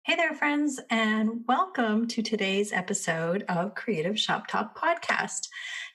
Hey there, friends, and welcome to today's episode of Creative Shop Talk Podcast.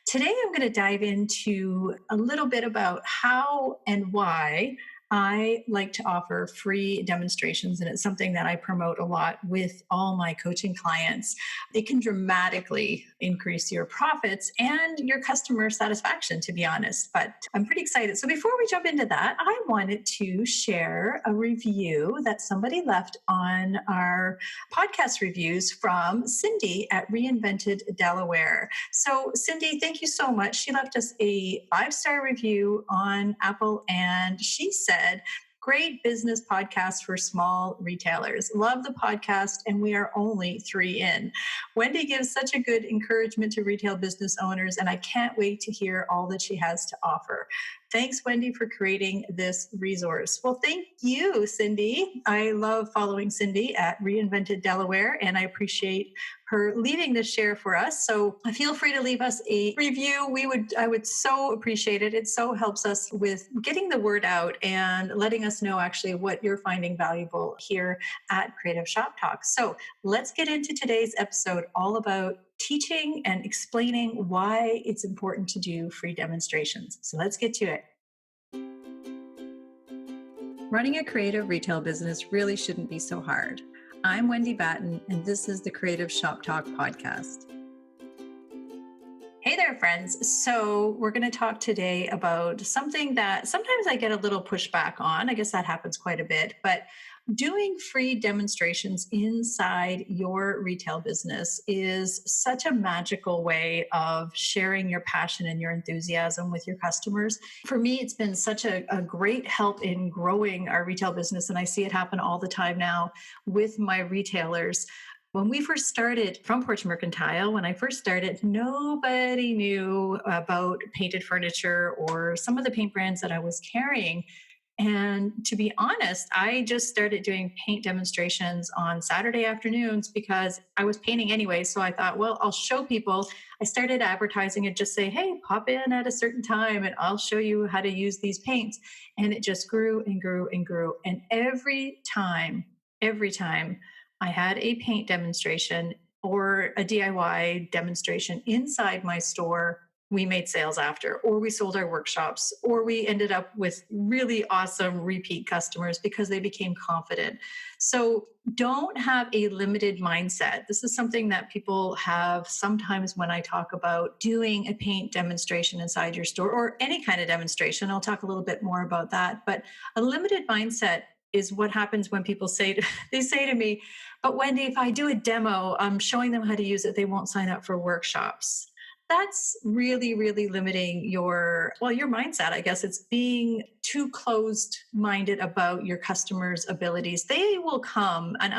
Today, I'm going to dive into a little bit about how and why I like to offer free demonstrations, and it's something that I promote a lot with all my coaching clients. It can dramatically increase your profits and your customer satisfaction, to be honest. But I'm pretty excited. So before we jump into that, I wanted to share a review that somebody left on our podcast reviews from Cindy at Reinvented Delaware. So, Cindy, thank you so much. She left us a 5-star review on Apple, and she said, great business podcast for small retailers. Love the podcast, and we are only 3 in. Wendy gives such a good encouragement to retail business owners, and I can't wait to hear all that she has to offer. Thanks, Wendy, for creating this resource. Well, thank you, Cindy. I love following Cindy at Reinvented Delaware, and I appreciate her leaving this share for us. So feel free to leave us a review. I would so appreciate it. It so helps us with getting the word out and letting us know actually what you're finding valuable here at Creative Shop Talk. So let's get into today's episode all about teaching and explaining why it's important to do free demonstrations. So let's get to it. Running a creative retail business really shouldn't be so hard. I'm Wendy Batten, and this is the Creative Shop Talk podcast. Hey there, friends. So we're going to talk today about something that sometimes I get a little pushback on. I guess that happens quite a bit, but doing free demonstrations inside your retail business is such a magical way of sharing your passion and your enthusiasm with your customers. For me, it's been such a great help in growing our retail business, and I see it happen all the time now with my retailers. When we first started Front Porch Mercantile, when I first started, nobody knew about painted furniture or some of the paint brands that I was carrying. And to be honest, I just started doing paint demonstrations on Saturday afternoons because I was painting anyway. So I thought, well, I'll show people. I started advertising and just say, hey, pop in at a certain time and I'll show you how to use these paints. And it just grew and grew and grew. And every time I had a paint demonstration or a DIY demonstration inside my store, we made sales after, or we sold our workshops, or we ended up with really awesome repeat customers because they became confident. So don't have a limited mindset. This is something that people have sometimes when I talk about doing a paint demonstration inside your store or any kind of demonstration. I'll talk a little bit more about that. But a limited mindset is what happens when people say to me, but Wendy, if I do a demo, I'm showing them how to use it, they won't sign up for workshops. That's really, really limiting your mindset. I guess it's being too closed-minded about your customers' abilities. They will come and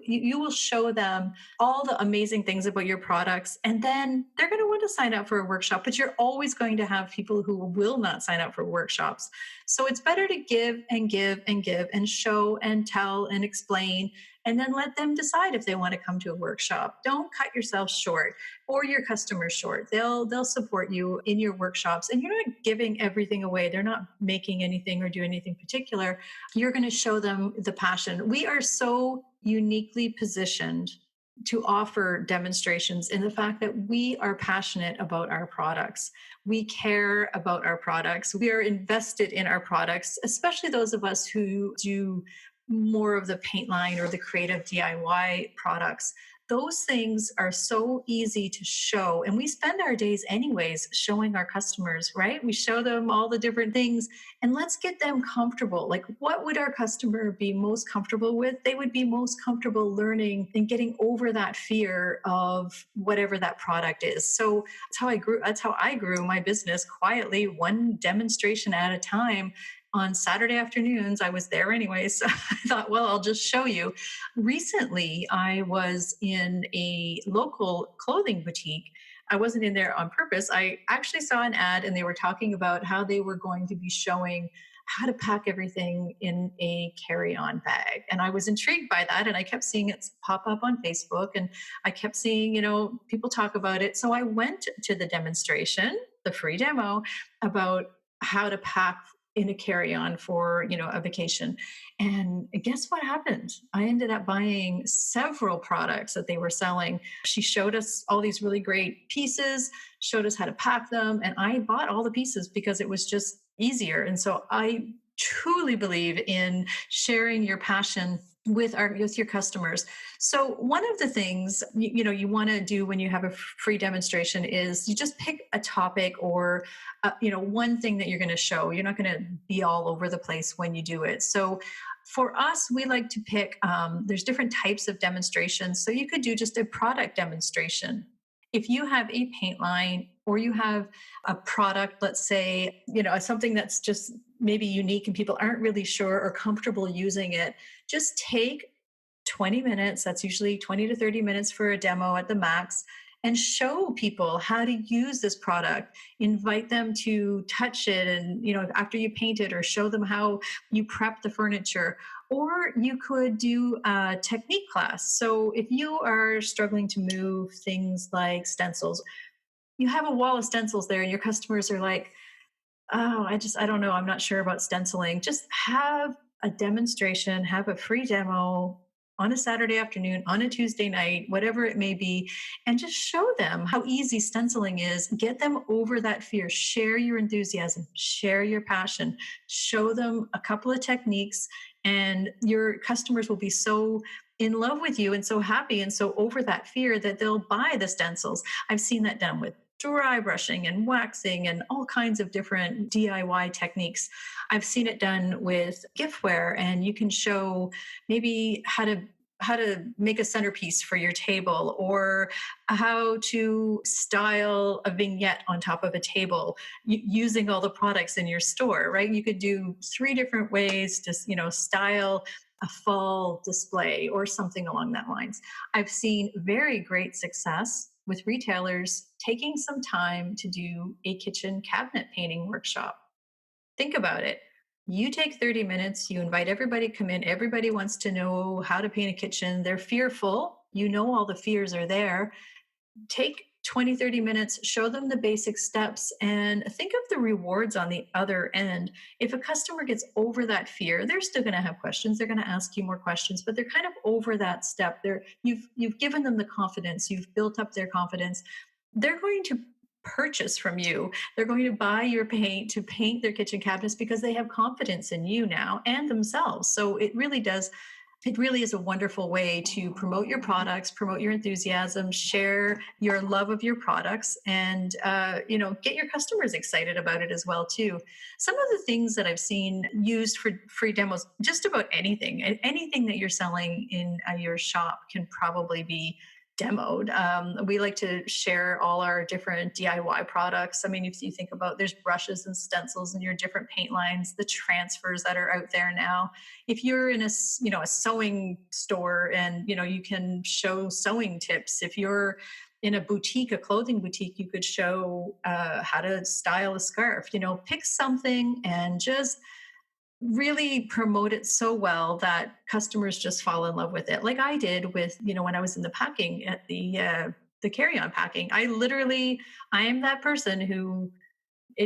you will show them all the amazing things about your products, and then they're going to want to sign up for a workshop, but you're always going to have people who will not sign up for workshops. So it's better to give and give and give and show and tell and explain, and then let them decide if they want to come to a workshop. Don't cut yourself short or your customers short. They'll support you in your workshops, and you're not giving everything away. They're not making anything or doing anything particular. You're going to show them the passion. We are so uniquely positioned to offer demonstrations in the fact that we are passionate about our products. We care about our products. We are invested in our products, especially those of us who do more of the paint line or the creative DIY products. Those things are so easy to show. And we spend our days anyways showing our customers, right? We show them all the different things, and let's get them comfortable. Like, what would our customer be most comfortable with? They would be most comfortable learning and getting over that fear of whatever that product is. So that's how I grew my business quietly, one demonstration at a time. On Saturday afternoons, I was there anyway, so I thought, well, I'll just show you. Recently, I was in a local clothing boutique. I wasn't in there on purpose. I actually saw an ad, and they were talking about how they were going to be showing how to pack everything in a carry-on bag. And I was intrigued by that, and I kept seeing it pop up on Facebook, and I kept seeing, people talk about it. So I went to the demonstration, the free demo, about how to pack in a carry-on for, a vacation. And guess what happened? I ended up buying several products that they were selling. She showed us all these really great pieces, showed us how to pack them, and I bought all the pieces because it was just easier. And so I truly believe in sharing your passion with your customers. So one of the things you want to do when you have a free demonstration is you just pick a topic or one thing that you're going to show. You're not going to be all over the place when you do it. So for us, we like to pick, there's different types of demonstrations. So you could do just a product demonstration. If you have a paint line or you have a product, let's say, something that's just maybe unique and people aren't really sure or comfortable using it, just take 20 minutes. That's usually 20 to 30 minutes for a demo at the max, and show people how to use this product. Invite them to touch it and, after you paint it, or show them how you prep the furniture. Or you could do a technique class. So if you are struggling to move things like stencils, you have a wall of stencils there and your customers are like, oh, I don't know, I'm not sure about stenciling. Just have a demonstration, have a free demo on a Saturday afternoon, on a Tuesday night, whatever it may be, and just show them how easy stenciling is. Get them over that fear. Share your enthusiasm, share your passion, show them a couple of techniques, and your customers will be so in love with you and so happy and so over that fear that they'll buy the stencils. I've seen that done with dry brushing and waxing and all kinds of different DIY techniques. I've seen it done with giftware, and you can show maybe how to make a centerpiece for your table, or how to style a vignette on top of a table using all the products in your store, right? You could do 3 different ways to, style a fall display or something along that lines. I've seen very great success with retailers taking some time to do a kitchen cabinet painting workshop. Think about it. You take 30 minutes, you invite everybody to come in. Everybody wants to know how to paint a kitchen. They're fearful. All the fears are there. Take 20, 30 minutes, show them the basic steps, and think of the rewards on the other end. If a customer gets over that fear, they're still going to have questions. They're going to ask you more questions, but they're kind of over that step. You've given them the confidence. You've built up their confidence. They're going to purchase from you. They're going to buy your paint to paint their kitchen cabinets because they have confidence in you now and themselves. So it really is a wonderful way to promote your products, promote your enthusiasm, share your love of your products, and get your customers excited about it as well too. Some of the things that I've seen used for free demos, just about anything that you're selling in your shop can probably be demoed. We like to share all our different DIY products. I mean, if you think about, there's brushes and stencils and your different paint lines, the transfers that are out there now. If you're in a sewing store, and you can show sewing tips. If you're in a boutique, a clothing boutique, you could show how to style a scarf. Pick something and just really promote it so well that customers just fall in love with it, like I did with, when I was in the packing at the carry-on packing. I am that person who,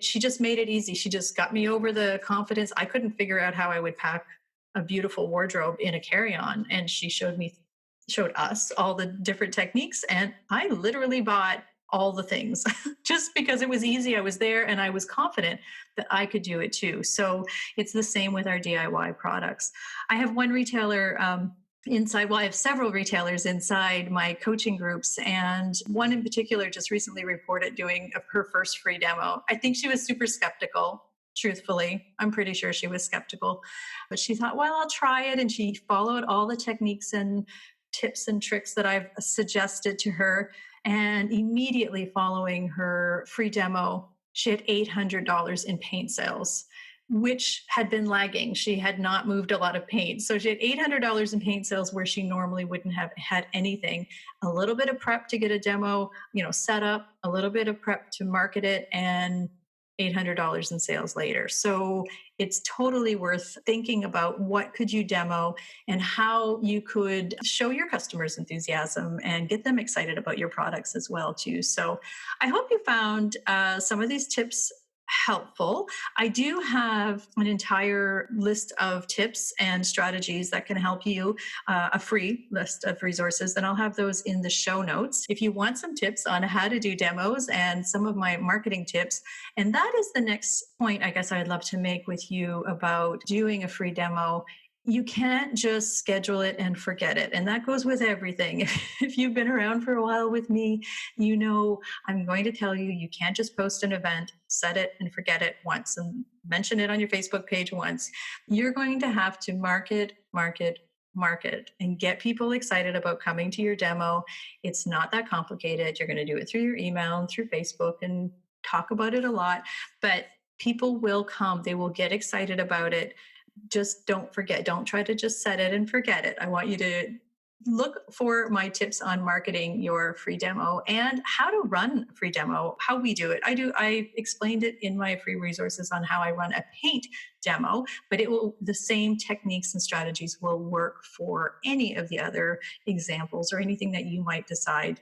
she just made it easy. She just got me over the confidence. I couldn't figure out how I would pack a beautiful wardrobe in a carry-on, and she showed us all the different techniques, and I literally bought all the things just because it was easy. I was there and I was confident that I could do it too. So it's the same with our DIY products. I have one retailer I have several retailers inside my coaching groups, and one in particular just recently reported doing her first free demo. I think she was super skeptical. Truthfully, I'm pretty sure she was skeptical, but she thought, well, I'll try it. And she followed all the techniques and tips and tricks that I've suggested to her. And immediately following her free demo, she had $800 in paint sales, which had been lagging. She had not moved a lot of paint. So she had $800 in paint sales where she normally wouldn't have had anything. A little bit of prep to get a demo, set up, a little bit of prep to market it, and $800 in sales later. So it's totally worth thinking about what could you demo and how you could show your customers enthusiasm and get them excited about your products as well too. So I hope you found some of these tips helpful. I do have an entire list of tips and strategies that can help you, a free list of resources, and I'll have those in the show notes. If you want some tips on how to do demos and some of my marketing tips, and that is the next point I guess I'd love to make with you about doing a free demo. You can't just schedule it and forget it. And that goes with everything. If you've been around for a while with me, you know I'm going to tell you, you can't just post an event, set it and forget it once and mention it on your Facebook page once. You're going to have to market, and get people excited about coming to your demo. It's not that complicated. You're going to do it through your email and through Facebook and talk about it a lot, but people will come. They will get excited about it. Just don't forget. Don't try to just set it and forget it. I want you to look for my tips on marketing your free demo and how to run a free demo, how we do it. I explained it in my free resources on how I run a paint demo, but the same techniques and strategies will work for any of the other examples or anything that you might decide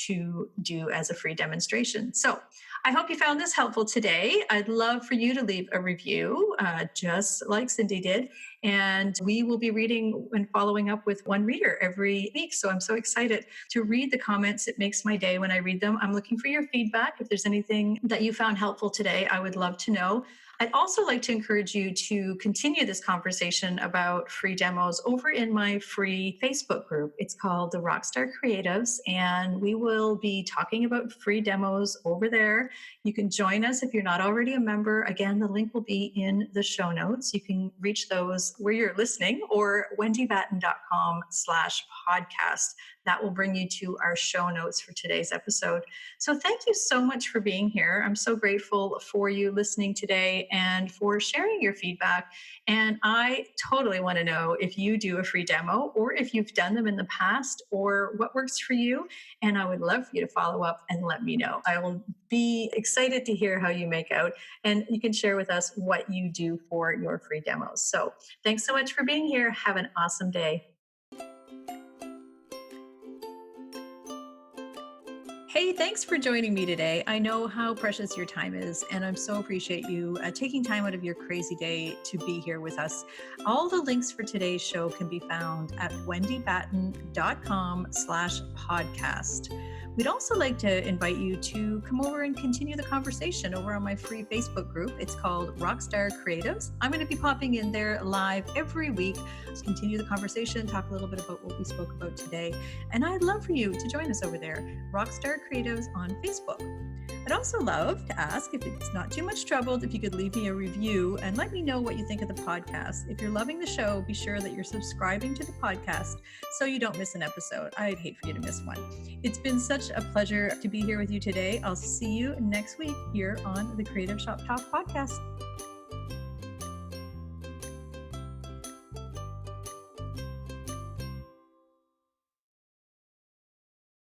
to do as a free demonstration. So I hope you found this helpful today. I'd love for you to leave a review, just like Cindy did. And we will be reading and following up with one reader every week. So I'm so excited to read the comments. It makes my day when I read them. I'm looking for your feedback. If there's anything that you found helpful today, I would love to know. I'd also like to encourage you to continue this conversation about free demos over in my free Facebook group. It's called the Rockstar Creatives, and we will be talking about free demos over there. You can join us if you're not already a member. Again, the link will be in the show notes. You can reach those where you're listening or wendybatten.com/podcast. That will bring you to our show notes for today's episode. So thank you so much for being here. I'm so grateful for you listening today and for sharing your feedback. And I totally want to know if you do a free demo or if you've done them in the past or what works for you. And I would love for you to follow up and let me know. I will be excited to hear how you make out, and you can share with us what you do for your free demos. So thanks so much for being here. Have an awesome day. Hey, thanks for joining me today. I know how precious your time is, and I'm so appreciate you taking time out of your crazy day to be here with us. All the links for today's show can be found at wendybatten.com/podcast. We'd also like to invite you to come over and continue the conversation over on my free Facebook group. It's called Rockstar Creatives. I'm going to be popping in there live every week to continue the conversation, talk a little bit about what we spoke about today. And I'd love for you to join us over there, Rockstar Creatives on Facebook. I'd also love to ask, if it's not too much trouble, if you could leave me a review and let me know what you think of the podcast. If you're loving the show, be sure that you're subscribing to the podcast so you don't miss an episode. I'd hate for you to miss one. It's been such a pleasure to be here with you today. I'll see you next week here on the Creative Shop Talk podcast.